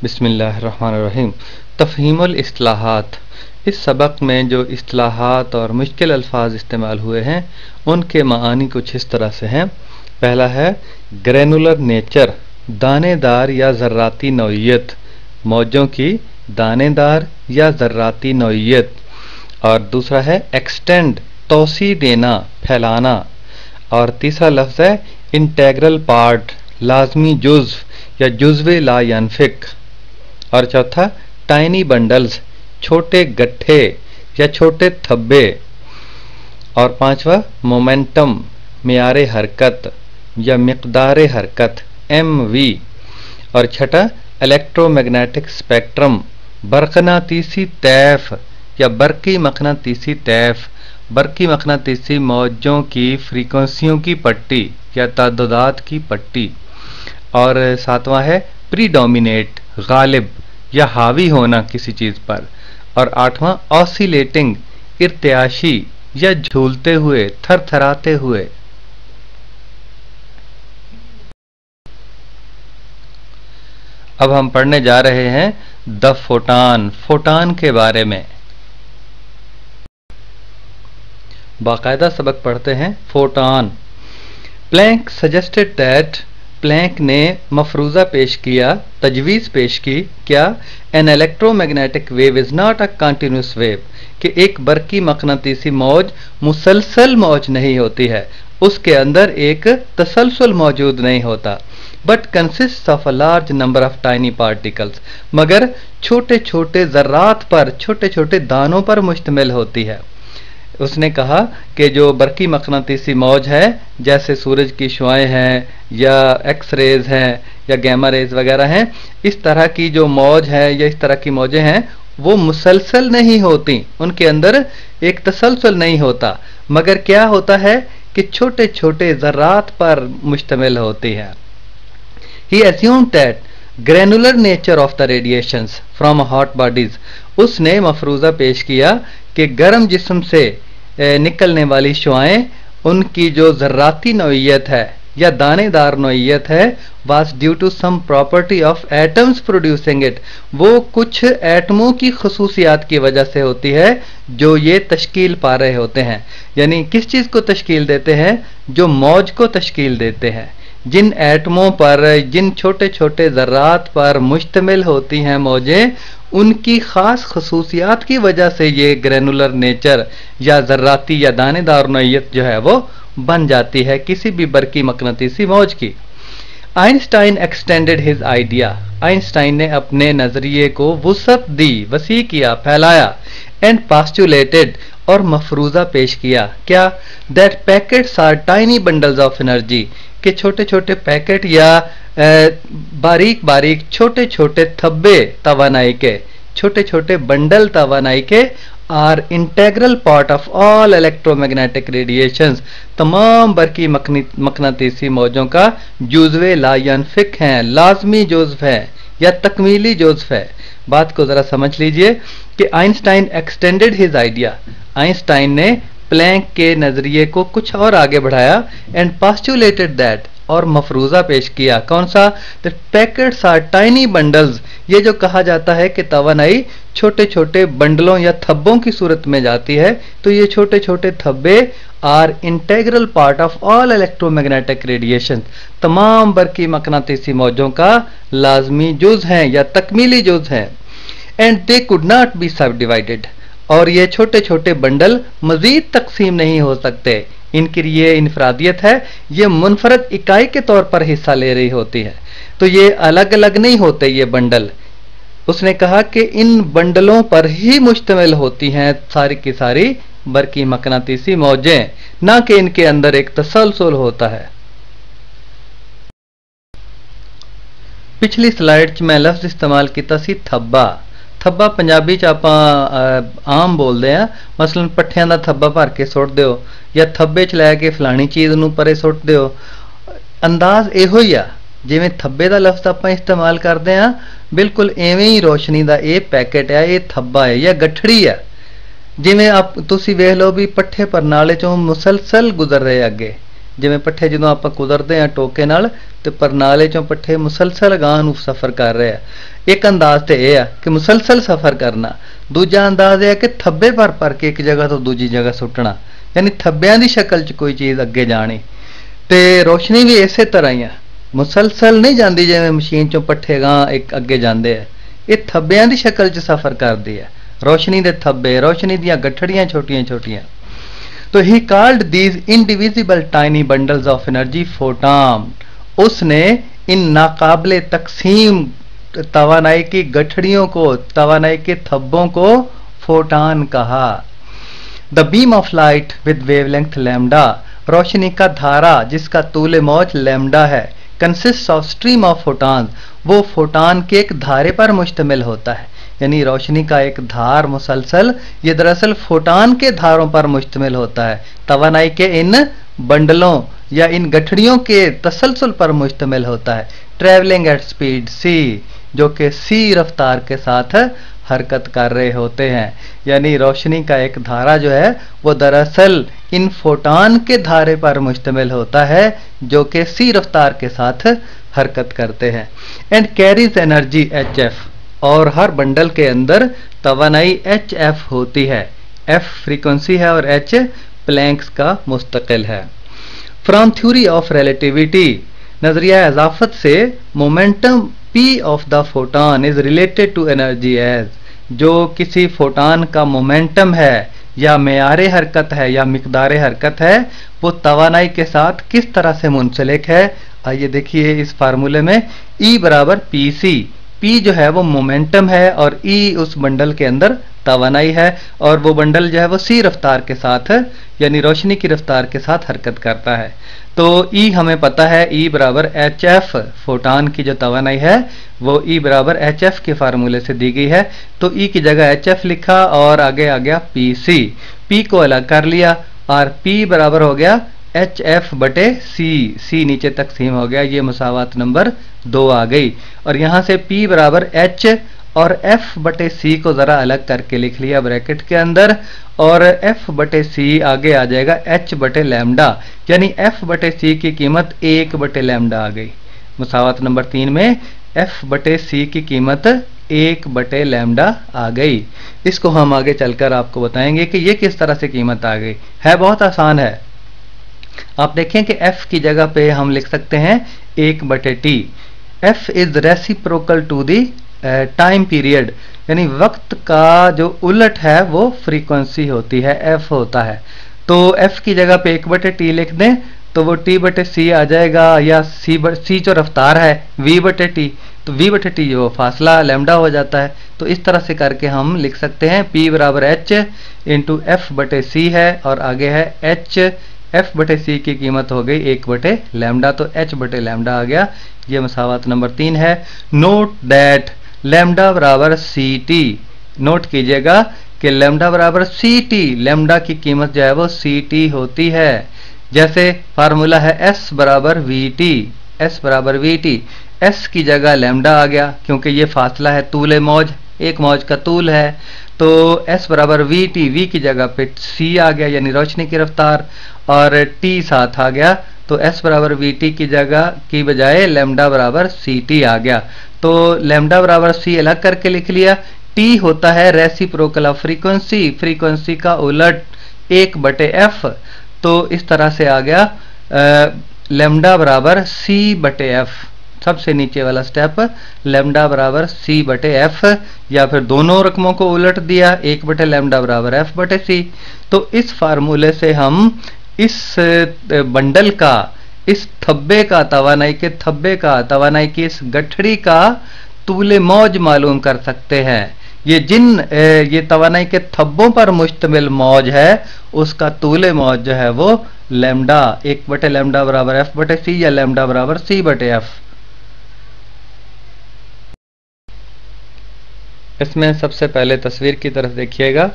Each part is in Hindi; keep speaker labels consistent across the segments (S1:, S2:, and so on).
S1: बिस्मिल्लाहिर्रहमानिर्रहीम। तफ़हीमुल इस्तिलाहात। इस सबक में जो इस्तिलाहात और मुश्किल अल्फाज इस्तेमाल हुए हैं उनके मानी कुछ इस तरह से हैं। पहला है ग्रैनुलर नेचर, दानेदार या ज़र्राती नौइयत, मौजों की दानेदार या ज़र्राती नौइयत। और दूसरा है एक्सटेंड, तोसी देना, फैलाना। और तीसरा लफ्ज़ है इंटेग्रल पार्ट, लाजमी जुज़्व या जुज़्व ला यनफ़िक। और चौथा टाइनी बंडल्स, छोटे गट्ठे या छोटे थब्बे। और पांचवा मोमेंटम, मियारे हरकत या मिक़दारे हरकत, MV। और छठा इलेक्ट्रोमैग्नेटिक स्पेक्ट्रम, बरक़नातीसी तैफ या बरक़ी मक़नातीसी तैफ, बरक़ी मक़नातीसी मौजों की फ्रीक्वेंसियों की पट्टी या तादाद की पट्टी। और सातवां है प्रीडोमिनेट, गालिब या हावी होना किसी चीज़ पर। और आठवां ऑसिलेटिंग, इर्तियाशी या झूलते हुए, थरथराते हुए। अब हम पढ़ने जा रहे हैं द फोटान, फोटान के बारे में। बाकायदा सबक पढ़ते हैं। Photon. Planck suggested that, Planck ने मफरूज़ा पेश किया, तजवीज़ पेश की, क्या? An electromagnetic wave is not a continuous wave, कि एक बरक़ी मक़नातीसी मौज मुसलसल मौज नहीं होती है, उसके अंदर एक तसलसल मौजूद नहीं होता। But consist of a large number of tiny particles, मगर छोटे छोटे ज़र्रात पर, छोटे छोटे दानों पर मुश्तमिल होती है। उसने कहा कि जो बरक़ी मक़नातीसी मौज है, जैसे सूरज की शुआएं हैं या एक्स रेज हैं या गैमा रेज वगैरह हैं, इस तरह की जो मौज है या इस तरह की मौजें हैं वो मुसलसल नहीं होती, उनके अंदर एक तसलसल नहीं होता, मगर क्या होता है कि छोटे छोटे ज़र्रात पर मुश्तमिल होती है। He assumed that granular nature of the radiations from hot bodies, उसने मफरूज़ा पेश किया कि गर्म जिस्म से निकलने वाली शुआएं, उनकी जो ज़र्राती नौइयत है या दानेदार नौइयत है, was due to some property of atoms producing it, वो कुछ एटमों की खसूसियात की वजह से होती है जो ये तश्कील पा रहे होते हैं। यानी किस चीज़ को तश्कील देते हैं? जो मौज को तश्कील देते हैं। जिन एटमों पर, जिन छोटे छोटे ज़र्रात पर मुश्तमिल होती हैं मौजें, उनकी ख़ास खसूसियात की वजह से ये ग्रैनुलर नेचर या ज़र्राती या दानेदार नौइयत जो है वो बन जाती है किसी भी बरक़ी मक़नातीसी मौज की। Einstein extended his idea, Einstein ने अपने नज़रिए को वुसअत दी, वसी किया, फैलाया। एंड पास्टुलेटेड, और मफरूज़ा पेश किया, क्या? That packets are tiny bundles of energy, के छोटे छोटे पैकेट या बारीक बारीक छोटे छोटे थब्बे तवानाई के, छोटे छोटे बंडल तवानाई के, are integral part of all electromagnetic radiations, तमाम बरक़ी मक़नातीसी मौजों का जुज़्व ला यनफ़िक हैं, लाजमी जुज़्व है या तकमीली जुज़्व है। बात को ज़रा समझ लीजिए कि Einstein extended his idea, Einstein ने प्लैंक के नज़रिए को कुछ और आगे बढ़ाया। एंड पास्टुलेटेड दैट, और मफरूज़ा पेश किया, कौन सा? The packets are tiny bundles, ये जो कहा जाता है कि तवानाई छोटे छोटे बंडलों या थब्बों की सूरत में जाती है, तो ये छोटे छोटे थब्बे are integral part of all electromagnetic radiation, तमाम बरक़ी मक़नातीसी मौजों का लाजमी जुज़ हैं या तकमीली जुज़ हैं। And they could not be सब डिवाइडेड, और ये छोटे छोटे बंडल मज़ीद तकसीम नहीं हो सकते, इनकी ये इनफरादियत है, ये मुनफरद इकाई के तौर पर हिस्सा ले रही होती है, तो ये अलग अलग नहीं होते ये बंडल। उसने कहा कि इन बंडलों पर ही मुश्तमिल होती हैं सारी की सारी बरक़ी मक़नातीसी मौजें, ना कि इनके अंदर एक तसलसल होता है। पिछली स्लाइड च मैं लफ्ज़ इस्तेमाल किया सी थब्बा। थब्बा पंजाबी च आपां आम बोलते हैं, मसलन पट्ठियां दा थब्बा भर के सुट दिओ या थब्बे च लैके फलानी चीज़ नूं परे सुट दिओ। अंदाज इहो ही आ, जिवें थब्बे दा लफ्ज़ आपां इस्तेमाल करते हैं, बिल्कुल इवें ही रोशनी दा ये पैकेट है, ये थब्बा है या गठड़ी है। जिवें आप तुसीं वेख लो भी पट्ठे परनाले चों मुसलसल गुजर रहे अगे, ਜਿਵੇਂ ਪੱਠੇ ਜਦੋਂ ਆਪਾਂ ਕੁਦਰਦੇ ਆ ਟੋਕੇ ਨਾਲ ਤੇ ਪਰਨਾਲੇ ਚੋਂ ਪੱਠੇ ਮੁਸਲਸਲ ਗਾਂ ਨੂੰ ਸਫ਼ਰ ਕਰ ਰਹੇ ਆ। ਇੱਕ ਅੰਦਾਜ਼ ਤੇ ਇਹ ਆ ਕਿ ਮੁਸਲਸਲ ਸਫ਼ਰ ਕਰਨਾ। ਦੂਜਾ ਅੰਦਾਜ਼ ਇਹ ਹੈ ਕਿ ਥੱਬੇ ਭਰ ਕੇ ਇੱਕ ਜਗ੍ਹਾ ਤੋਂ ਦੂਜੀ ਜਗ੍ਹਾ ਸੁੱਟਣਾ, ਯਾਨੀ ਥੱਬਿਆਂ ਦੀ ਸ਼ਕਲ 'ਚ ਕੋਈ ਚੀਜ਼ ਅੱਗੇ ਜਾਣੀ। ਤੇ ਰੋਸ਼ਨੀ ਵੀ ਇਸੇ ਤਰ੍ਹਾਂ ਹੀ ਆ, ਮੁਸਲਸਲ ਨਹੀਂ ਜਾਂਦੀ ਜਿਵੇਂ ਮਸ਼ੀਨ 'ਚੋਂ ਪੱਠੇ ਗਾਂ ਇੱਕ ਅੱਗੇ ਜਾਂਦੇ ਆ। ਇਹ ਥੱਬਿਆਂ ਦੀ ਸ਼ਕਲ 'ਚ ਸਫ਼ਰ ਕਰਦੀ ਹੈ। रोशनी दे थब्बे, रोशनी दियां गठड़ियां छोटियां छोटियां। तो he called these indivisible tiny bundles of energy photon. उसने इन नाकाबिले तकसीम तवानाई की गठड़ियों को, तवानाई के थब्बों को फोटॉन कहा। The beam of light with wavelength lambda, रोशनी का धारा जिसका तूल मौज लैम्डा है, consist of stream of photon, वो फोटॉन के एक धारे पर मुश्तमिल होता है। यानी रोशनी का एक धार मुसलसल, ये दरअसल फोटान के धारों पर मुश्तमिल होता है, तवानाई के इन बंडलों या इन गठड़ियों के तसलसल पर मुश्तमिल होता है। ट्रैवलिंग एट स्पीड सी, जो कि सी रफ्तार के साथ हरकत कर रहे होते हैं। यानी रोशनी का एक धारा जो है वो दरअसल इन फोटान के धारे पर मुश्तमिल होता है जो कि सी रफ्तार के साथ हरकत करते हैं। एंड कैरीज एनर्जी HF, और हर बंडल के अंदर तवानाई HF होती है। F फ्रीक्वेंसी है और H प्लैंक्स का मुस्तकिल है। फ्रॉम थ्योरी ऑफ रिलेटिविटी, नजरिया इजाफत से momentum P of the photon is related to energy as, जो किसी फोटॉन का मोमेंटम है या मेयारे हरकत है या मिकदार हरकत है, वो तवानाई के साथ किस तरह से मुंसलिक है। आइए देखिए इस फार्मूले में E बराबर PC, P जो है वो मोमेंटम है और E उस बंडल के अंदर तवानाई है, और वो बंडल जो है वो C रफ्तार के साथ यानी रोशनी की रफ्तार के साथ हरकत करता है। तो E हमें पता है, E बराबर HF, फोटान की जो तवानाई है वो E बराबर HF के फार्मूले से दी गई है। तो E की जगह HF लिखा और आगे आ गया PC, P को अलग कर लिया और P बराबर हो गया HF बटे C नीचे तकसीम हो गया, ये मुसावात नंबर 2 आ गई। और यहाँ से P बराबर H और F बटे C को ज़रा अलग करके लिख लिया ब्रैकेट के अंदर, और F बटे C आगे आ जाएगा H बटे लैम्डा, यानी F बटे C की कीमत 1 बटे लैम्डा आ गई। मुसावात नंबर 3 में F बटे C की कीमत 1 बटे लैम्डा आ गई। इसको हम आगे चलकर आपको बताएंगे कि ये किस तरह से कीमत आ गई। है बहुत आसान है। आप देखें कि F की जगह पे हम लिख सकते हैं 1 बटे T। F is reciprocal to the time period, यानी वक्त का जो उलट है वो फ्रीक्वेंसी होती है, F होता है। तो F की जगह पे 1 बटे T लिख दें तो वो T बटे C आ जाएगा, या C जो रफ्तार है V बटे T, तो V बटे T जो फासला लैम्डा हो जाता है। तो इस तरह से करके हम लिख सकते हैं P बराबर H इंटू F बटे C है, और आगे है H, F बटे C की कीमत हो गई 1 बटे लैम्डा, तो H बटे लैम्डा आ गया। ये मसावत नंबर 3 है। नोट दैट लैम्डा बराबर CT, नोट कीजिएगा कि लैम्डा बराबर CT, लैम्डा की कीमत जो है वो CT होती है। जैसे फार्मूला है S बराबर VT, S बराबर VT, S की जगह लैम्डा आ गया क्योंकि ये फासला है तूले मौज, एक मौज का तूल है। तो S बराबर VT, V की जगह पे C आ गया यानी रोशनी की रफ्तार, और T साथ आ गया, तो S बराबर VT की जगह की बजाय लैम्डा बराबर CT आ गया। तो लैम्डा बराबर C अलग करके लिख लिया। T होता है रेसिप्रोकल ऑफ फ्रीक्वेंसी, फ्रीक्वेंसी का उलट 1 बटे F। तो इस तरह से आ गया लैम्डा बराबर C बटे F, सबसे नीचे वाला स्टेप लैम्डा बराबर C बटे F, या फिर दोनों रकमों को उलट दिया 1 बटे लैम्डा बराबर F बटे C। तो इस फार्मूले से हम इस बंडल का, इस थब्बे का, तवानाई के थब्बे का, तवानाई की इस गठड़ी का तूले मौज मालूम कर सकते हैं। ये तवानाई के थब्बों पर मुश्तमिल मौज है, उसका तूले मौज जो है वो लैम्डा 1 बटे लैम्डा बराबर F बटे C या लैम्डा बराबर C बटे F। इसमें सबसे पहले तस्वीर की तरफ देखिएगा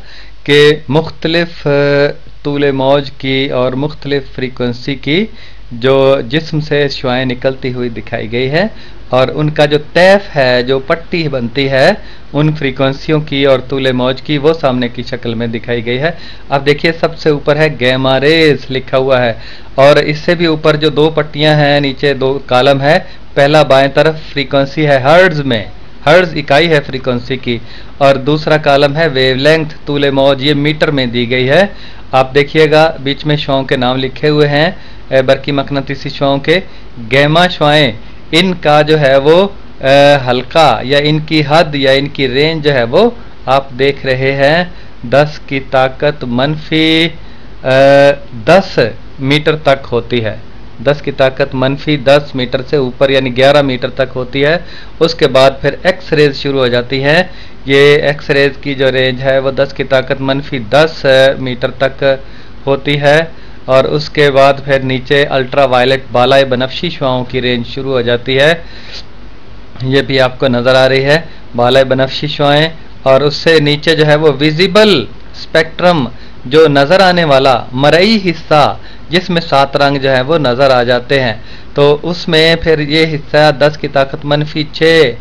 S1: कि मुख्तलिफ तूले मौज की और मुख्तलिफ फ्रीक्वेंसी की जो जिस्म से शुआएं निकलती हुई दिखाई गई है, और उनका जो तैफ है, जो पट्टी बनती है उन फ्रीक्वेंसियों की और तूले मौज की, वो सामने की शक्ल में दिखाई गई है। अब देखिए सबसे ऊपर है गैमा रेज लिखा हुआ है, और इससे भी ऊपर जो दो पट्टियां हैं, नीचे दो कॉलम है। पहला बाएं तरफ फ्रीक्वेंसी है हर्ट्ज में, हर्ट्ज इकाई है फ्रीक्वेंसी की, और दूसरा कॉलम है वेवलेंथ तूले मौज, ये मीटर में दी गई है। आप देखिएगा बीच में शुआओं के नाम लिखे हुए हैं, बरकी मकनातीसी शुआओं के। गैमा शुआएं, इनका जो है वो हल्का या इनकी हद या इनकी रेंज जो है वो आप देख रहे हैं 10 की ताकत -10 मीटर तक होती है। 10 की ताकत -10 मीटर से ऊपर यानी 11 मीटर तक होती है। उसके बाद फिर एक्स रेज शुरू हो जाती है। ये एक्स रेज की जो रेंज है वो 10 की ताकत -10 मीटर तक होती है, और उसके बाद फिर नीचे अल्ट्रा वायलेट बालाए बनफशी शुआओं की रेंज शुरू हो जाती है। ये भी आपको नज़र आ रही है बालाए बनफशी शुआएं, और उससे नीचे जो है वो विजिबल स्पेक्ट्रम, जो नज़र आने वाला मरई हिस्सा जिसमें 7 रंग जो है वो नज़र आ जाते हैं, तो उसमें फिर ये हिस्सा 10 की ताकत -6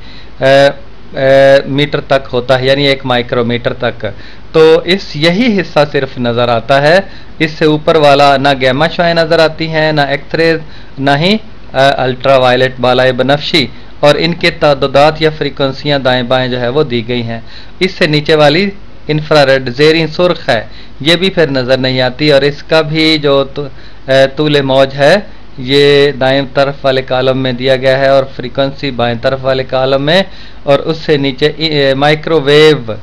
S1: मीटर तक होता है, यानी 1 माइक्रोमीटर तक। तो यही हिस्सा सिर्फ नज़र आता है, इससे ऊपर वाला ना गैमा शुआएं नज़र आती हैं, ना एक्सरेज, ना ही अल्ट्रा वायलेट बालाए बनफशी, और इनके तादाद या फ्रीक्वेंसियाँ दाएं बाएं जो है वो दी गई हैं। इससे नीचे वाली इंफ्रारेड ज़ेरी सुर्ख है, ये भी फिर नज़र नहीं आती, और इसका भी जो तूले मौज है ये दाएं तरफ वाले कॉलम में दिया गया है, और फ्रीक्वेंसी बाएं तरफ वाले कॉलम में, और उससे नीचे माइक्रोवेव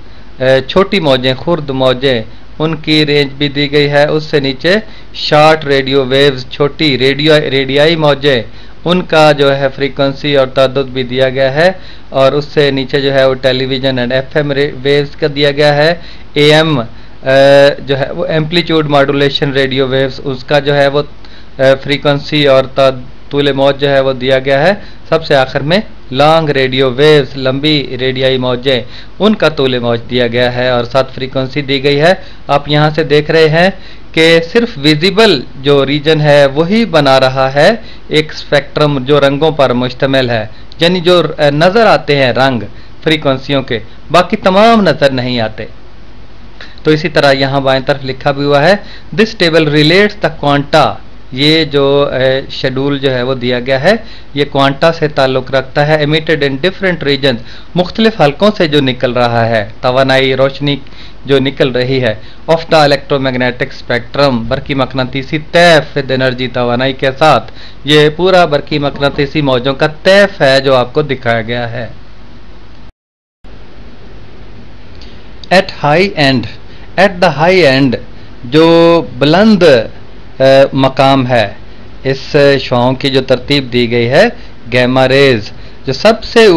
S1: छोटी मौजें, खुर्द मौजें, उनकी रेंज भी दी गई है। उससे नीचे शॉर्ट रेडियो वेव्स, छोटी रेडियाई मौजें, उनका जो है फ्रीक्वेंसी और तादाद भी दिया गया है, और उससे नीचे जो है वो टेलीविज़न एंड एफएम वेव्स का दिया गया है। एएम जो है वो एम्पलीट्यूड मॉड्यूलेशन रेडियो वेव्स, उसका जो है वो फ्रीक्वेंसी और तूले मौज जो है वो दिया गया है। सबसे आखिर में लॉन्ग रेडियो वेव्स, लंबी रेडियाई मौजें, उनका तूले मौज दिया गया है और साथ फ्रीक्वेंसी दी गई है। आप यहाँ से देख रहे हैं कि सिर्फ विजिबल जो रीजन है वही बना रहा है एक स्पेक्ट्रम जो रंगों पर मुश्तमिल है, यानी जो नज़र आते हैं रंग फ्रीक्वेंसियों के, बाकी तमाम नज़र नहीं आते। तो इसी तरह यहाँ बाएं तरफ लिखा भी हुआ है, this table relates the quanta, ये जो शेड्यूल जो है वो दिया गया है ये क्वांटा से ताल्लुक़ रखता है। एमिटेड इन डिफरेंट रीजन, मुख्तलिफ हलकों से जो निकल रहा है तवानाई रोशनी जो निकल रही है, ऑफ द इलेक्ट्रोमैग्नेटिक स्पेक्ट्रम, बरकी मकनातीसी तैफ विद एनर्जी तवानाई के साथ, ये पूरा बरकी मकनातीसी मौजों का तैफ है जो आपको दिखाया गया है। At high and, at the high and जो बुलंद मकाम है, इस शुआओं की जो तरतीब दी गई है, गैमा रेज जो सबसे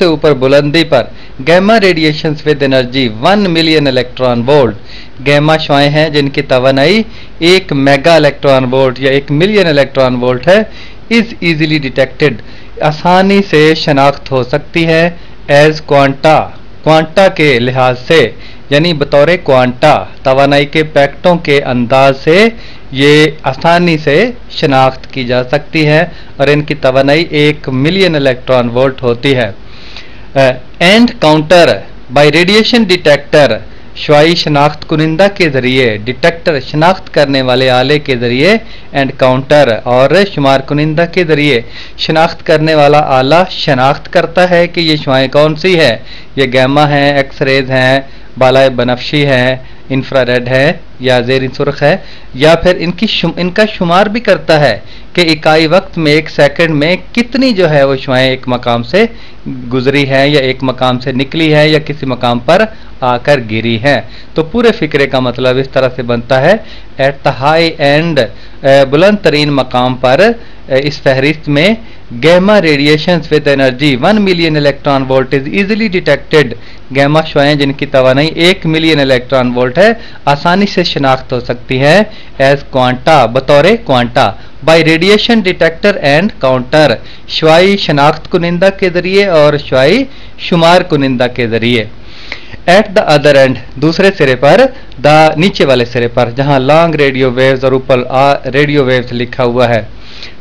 S1: ऊपर बुलंदी पर, gamma radiations with energy 1 million electron volt, gamma शुआएं हैं जिनकी तवानाई 1 मेगा इलेक्ट्रॉन वोल्ट या 1 मिलियन इलेक्ट्रॉन वोल्ट है, इज इजीली डिटेक्टेड, आसानी से शनाख्त हो सकती है, एज क्वांटा, क्वांटा के लिहाज से, यानी बतौर क्वांटा तवानाई के पैकेटों के अंदाज से ये आसानी से शनाख्त की जा सकती है, और इनकी तवानाई 1 मिलियन इलेक्ट्रॉन वोल्ट होती है। And counter bye radiation detector, Shuai शनाख्त कुनिंदा के जरिए, डिटेक्टर शनाख्त करने वाले आले के जरिए, एंड काउंटर और शुमार कुनिंदा के जरिए शनाख्त करने वाला आला शनाख्त करता है कि ये शुआएं कौन सी है, ये गैमा हैं, एक्स रेज हैं, बालाए बनफशी है, इंफ्रारेड है या ज़ेरी सुर्ख है, या फिर इनका शुमार भी करता है कि इकाई वक्त में 1 सेकंड में कितनी जो है वो शुआएं एक मकाम से गुजरी है या एक मकाम से निकली है या किसी मकाम पर आकर गिरी है। तो पूरे फिक्रे का मतलब इस तरह से बनता है, एट द हाई एंड, बुलंद तरीन मकाम पर इस फहरिस्त में gamma radiations with energy 1 million electron volt is easily detected, gamma शुआएं जिनकी तवानाई 1 मिलियन इलेक्ट्रॉन वोल्ट है आसानी से शनाख्त हो सकती है, एज क्वांटा, बतौर quanta, bye radiation detector and counter, Shuai शनाख्त कुनिंदा के जरिए और शुआई शुमार कुनिंदा के जरिए। एट द अदर एंड, दूसरे सिरे पर, द नीचे वाले सिरे पर, जहां लॉन्ग रेडियो वेव्स और ऊपर रेडियो वेव्स लिखा हुआ है,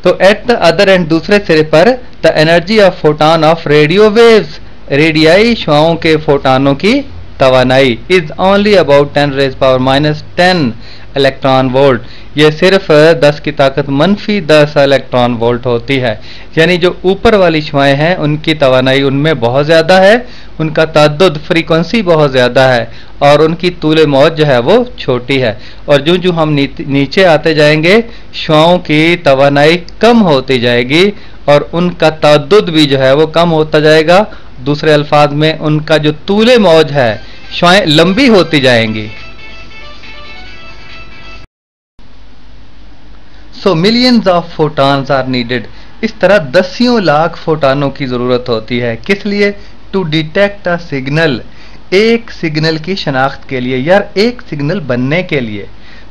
S1: तो एट द अदर एंड दूसरे सिरे पर the energy of photon of radio waves, रेडियाई शुआओं के फोटानों की तवानाई is only about 10⁻⁻10 electron volt, ये सिर्फ 10 की ताकत -10 इलेक्ट्रॉन वोल्ट होती है। यानी जो ऊपर वाली शुआएं हैं उनकी तवानाई उनमें बहुत ज़्यादा है, उनका ताद्दुद फ्रीक्वेंसी बहुत ज़्यादा है और उनकी तूले मौज जो है वो छोटी है। और जो जो हम नीचे आते जाएंगे शुआओं की तवानाई कम होती जाएगी और उनका ताद्दुद भी जो है वो कम होता जाएगा। दूसरे अल्फाज में उनका जो तूले मौज है शुआएं लंबी होती जाएंगी। So millions of photons are needed, इस तरह दसियों लाख फोटानों की जरूरत होती है। किस लिए? टू डिटेक्ट अ सिग्नल, एक सिग्नल की शनाख्त के लिए, यार एक सिग्नल बनने के लिए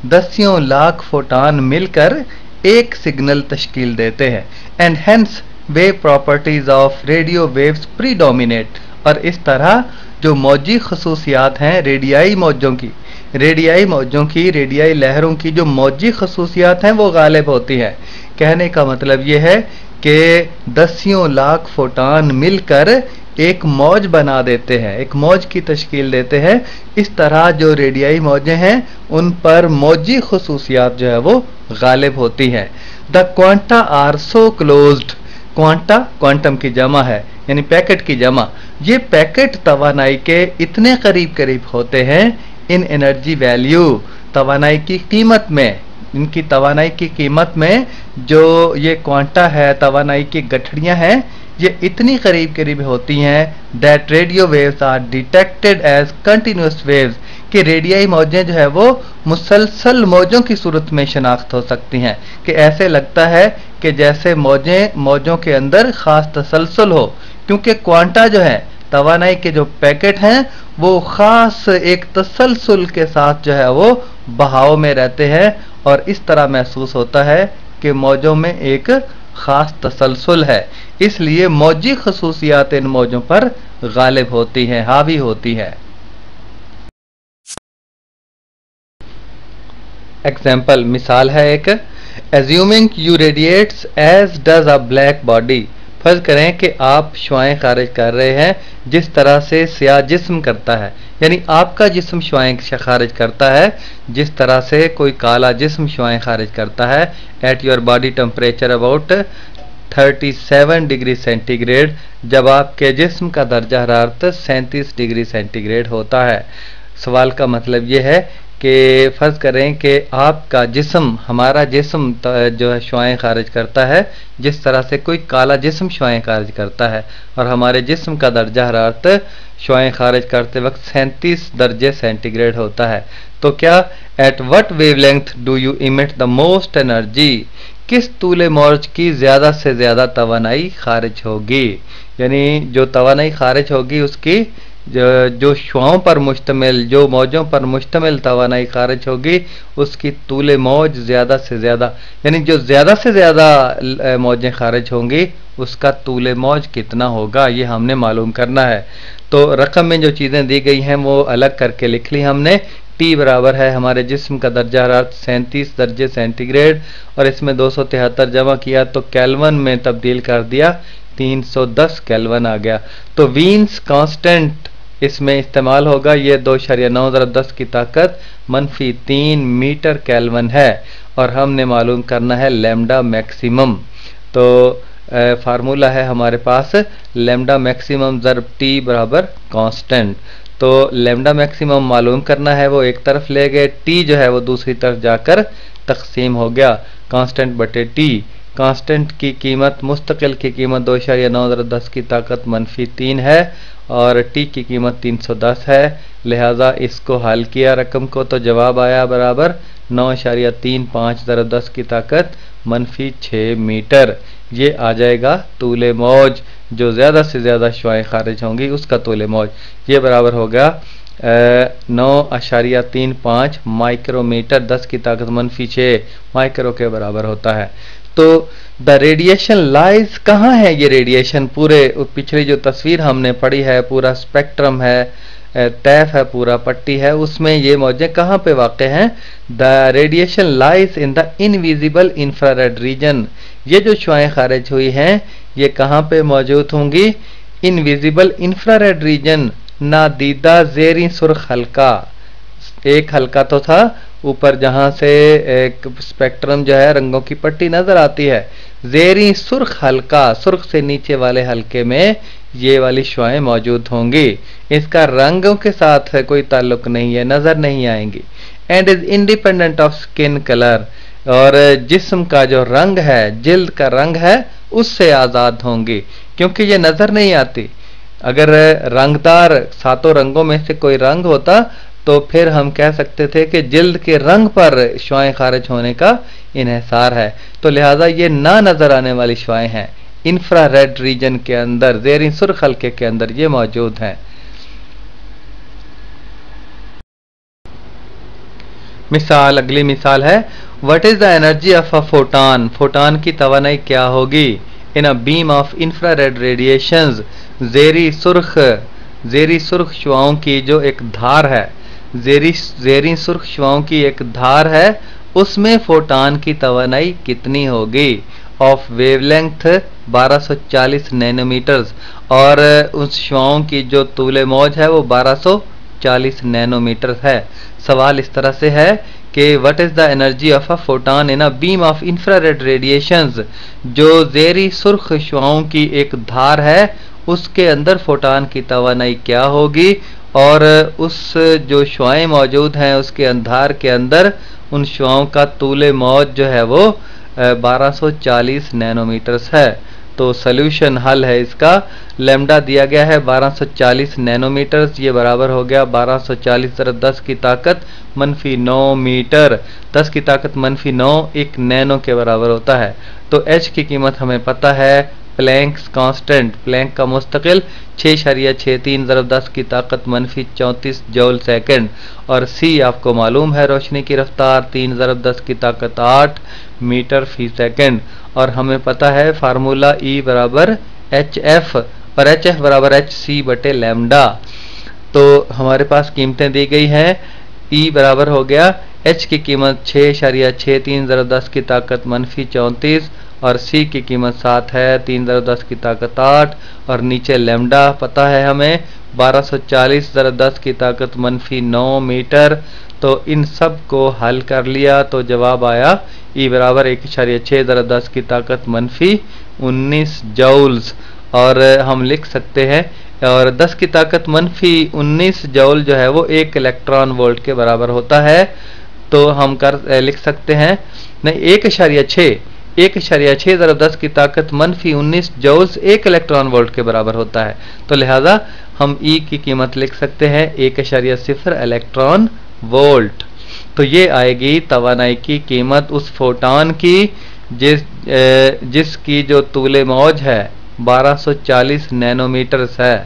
S1: दसियों लाख फोटान मिलकर एक सिग्नल तश्कील देते हैं। And hence wave properties of radio waves predominate, और इस तरह जो मौजी खसूसियात हैं रेडियाई मौजों की, रेडियाई लहरों की जो मौजी खसूसियात हैं वो गालिब होती हैं। कहने का मतलब ये है कि दसियों लाख फोटान मिलकर एक मौज बना देते हैं, एक मौज की तश्कील देते हैं। इस तरह जो रेडियाई मौजें हैं उन पर मौजी खसूसियात जो है वो गालिब होती हैं। The quanta are so closed, quanta quantum की जमा है यानी पैकेट की जमा, ये पैकेट तवानाई के इतने करीब करीब होते हैं इन एनर्जी वैल्यू, तवानाई की कीमत में, इनकी तवानाई की कीमत में जो ये क्वांटा है, तवानाई की गठड़ियां हैं, ये इतनी करीब करीब होती हैं that radio waves are detected as continuous waves, कि रेडियाई मौजें जो है वो मुसलसल मौजों की सूरत में शनाख्त हो सकती हैं, कि ऐसे लगता है कि जैसे मौजों के अंदर खास तसलसल हो, क्योंकि क्वांटा जो है तवानाई के जो पैकेट हैं वो खास एक तसलसल के साथ जो है वो बहाव में रहते हैं और इस तरह महसूस होता है कि मौजों में एक खास तसलसल है, इसलिए मौजी खसूसियात इन मौजों पर गालिब होती हैं, हावी होती है। एग्जाम्पल, मिसाल है एक, assuming you radiates as does a black body, फर्ज करें कि आप शुआएं खारिज कर रहे हैं जिस तरह से स्याह जिस्म करता है, यानी आपका जिस्म शुआएं खारिज करता है जिस तरह से कोई काला जिस्म शुआएं खारिज करता है। At your body temperature about 37 degree centigrade, जब आपके जिस्म का दर्जा हरारत 37 डिग्री सेंटीग्रेड होता है। सवाल का मतलब ये है कि फ़र्ज़ करें कि आपका जिस्म, हमारा जिस्म जो है शुआएं खारिज करता है जिस तरह से कोई काला जिस्म शुआएं खारिज करता है, और हमारे जिस्म का दर्जा हरारत शुआएं खारिज करते वक्त 37 दर्जे सेंटीग्रेड होता है। तो क्या at what wavelength do you emit the most energy, किस तूले मौज की ज़्यादा से ज़्यादा तवानाई खारिज होगी, यानी जो तवानाई खारिज होगी उसकी जो शुआओं पर मुश्तमिल, जो मौजों पर मुश्तमिल तवानाई खारिज होगी उसकी तूले मौज ज़्यादा से ज़्यादा, यानी जो ज़्यादा से ज़्यादा मौजें खारिज होंगी उसका तूले मौज कितना होगा, ये हमने मालूम करना है। तो रकम में जो चीज़ें दी गई हैं वो अलग करके लिख ली हमने। टी बराबर है हमारे जिस्म का दर्जा हरारत 37 दर्जे सेंटीग्रेड, और इसमें 273 जमा किया तो केल्विन में तब्दील कर दिया, 310 केल्विन आ गया। तो वीन्स कांस्टेंट इसमें इस्तेमाल होगा, ये 2.9 × 10 की ताकत -3 मीटर केल्विन है, और हमने मालूम करना है लैम्डा मैक्सिमम। तो फार्मूला है हमारे पास लैम्डा मैक्सिमम ज़रब टी बराबर कांस्टेंट। तो लैम्डा मैक्सिमम मालूम करना है, वो एक तरफ ले गए, टी जो है वो दूसरी तरफ जाकर तकसीम हो गया, कांस्टेंट बटे टी। कांस्टेंट की कीमत, मुस्तकिल की कीमत 2.9 × 10 की ताकत -3 है और टी की कीमत 310 है, लिहाजा इसको हल किया रकम को तो जवाब आया बराबर 9.35 × 10 की ताकत -6 मीटर। ये आ जाएगा तूले मौज, जो ज़्यादा से ज़्यादा शुआएं खारिज होंगी उसका तूले मौज, ये बराबर हो गया 9.35 माइक्रोमीटर, 10 की ताकत -6 माइक्रो के बराबर होता है। तो द रेडिएशन लाइज, कहाँ है ये रेडिएशन? पूरे पिछली जो तस्वीर हमने पढ़ी है, पूरा स्पेक्ट्रम है तैफ है, पूरा पट्टी है, उसमें ये मौजें कहाँ पे वाक़ हैं? The radiation lies in the invisible infrared reason. ये जो शुआएं खारिज हुई हैं ये कहाँ पे मौजूद होंगी? इनविजिबल इंफ्रारेड रीजन, नादीदा ज़ेरी सुर्ख हल्का। एक हल्का तो था ऊपर जहां से एक स्पेक्ट्रम जो है रंगों की पट्टी नजर आती है, ज़ेरी सुर्ख हल्का, सुर्ख से नीचे वाले हल्के में ये वाली शुआएं मौजूद होंगी। इसका रंगों के साथ कोई ताल्लुक नहीं है, नजर नहीं आएंगी। And is independent of skin colour, और जिस्म का जो रंग है, जिल्द का रंग है, उससे आज़ाद होंगी क्योंकि ये नजर नहीं आती। अगर रंगदार सातों रंगों में से कोई रंग होता तो फिर हम कह सकते थे कि जिल्द के रंग पर शुआएं खारिज होने का इन्हिसार है। तो लिहाजा ये ना नजर आने वाली शुआएं हैं, इंफ्रारेड रीजन के अंदर, ज़ेरी सुर्ख हल्के के अंदर ये मौजूद हैं। मिसाल, अगली मिसाल है, what is the energy of a photon? Photon की तवानाई क्या होगी? In a beam of infrared radiations, ज़ेरी सुर्ख शुआओं की जो एक धार है, ज़ेरी सुर्ख शुआओं की एक धार है, उसमें फोटान की तवानाई कितनी होगी? ऑफ वेवलेंथ 1240 नैनोमीटर्स, और उस शुआओं की जो तूले मौज है वो 1240 नैनोमीटर है। सवाल इस तरह से है कि what is the energy of a photon in a beam of infrared radiations, जो ज़ेरी सुर्ख शुआओं की एक धार है उसके अंदर फोटान की तवानाई क्या होगी, और उस जो शुआएं मौजूद हैं उसके अंधार के अंदर उन शुआओं का तूले मौज जो है वो 1240 नैनोमीटर्स है। तो सोल्यूशन हल है इसका, लैम्डा दिया गया है 1240 नैनोमीटर्स, ये बराबर हो गया 1240 ज़रब 10 की ताकत -9 मीटर। 10 की ताकत -9 एक नैनो के बराबर होता है। तो एच की कीमत हमें पता है, प्लैंक्स कांस्टेंट, प्लैंक का मुस्तकिल 6.63 ज़रब 10 की ताकत -34 जूल सेकंड, और सी आपको मालूम है रोशनी की रफ्तार 3 ज़रब 10 की ताकत 8 मीटर फी सेकंड, और हमें पता है फार्मूला E बराबर HF, और HF बराबर HC बटे लैम्डा। तो हमारे पास कीमतें दी गई हैं, E बराबर हो गया H की कीमत 6.63 ज़रब 10 की ताकत -34, और C की कीमत 7 है 3 ज़रब 10 की ताकत 8, और नीचे लैम्डा पता है हमें 1240 ज़रब 10 की ताकत -9 मीटर। तो इन सब को हल कर लिया तो जवाब आया E बराबर 1.6 ज़रब 10 की ताकत -19 जूल्स, और हम लिख सकते हैं, और 10 की ताकत -19 जूल जो है वो 1 इलेक्ट्रॉन वोल्ट के बराबर होता है। तो हम लिख सकते हैं, नहीं 1.6 ज़रब 10 की ताकत -19 जूल्स 1 इलेक्ट्रॉन वोल्ट के बराबर होता है। तो लिहाजा हम E की कीमत लिख सकते हैं 1.0 इलेक्ट्रॉन वोल्ट। तो ये आएगी तवानाई की कीमत उस फोटान की जिसकी जो तूले मौज है 1240 नैनोमीटर्स है।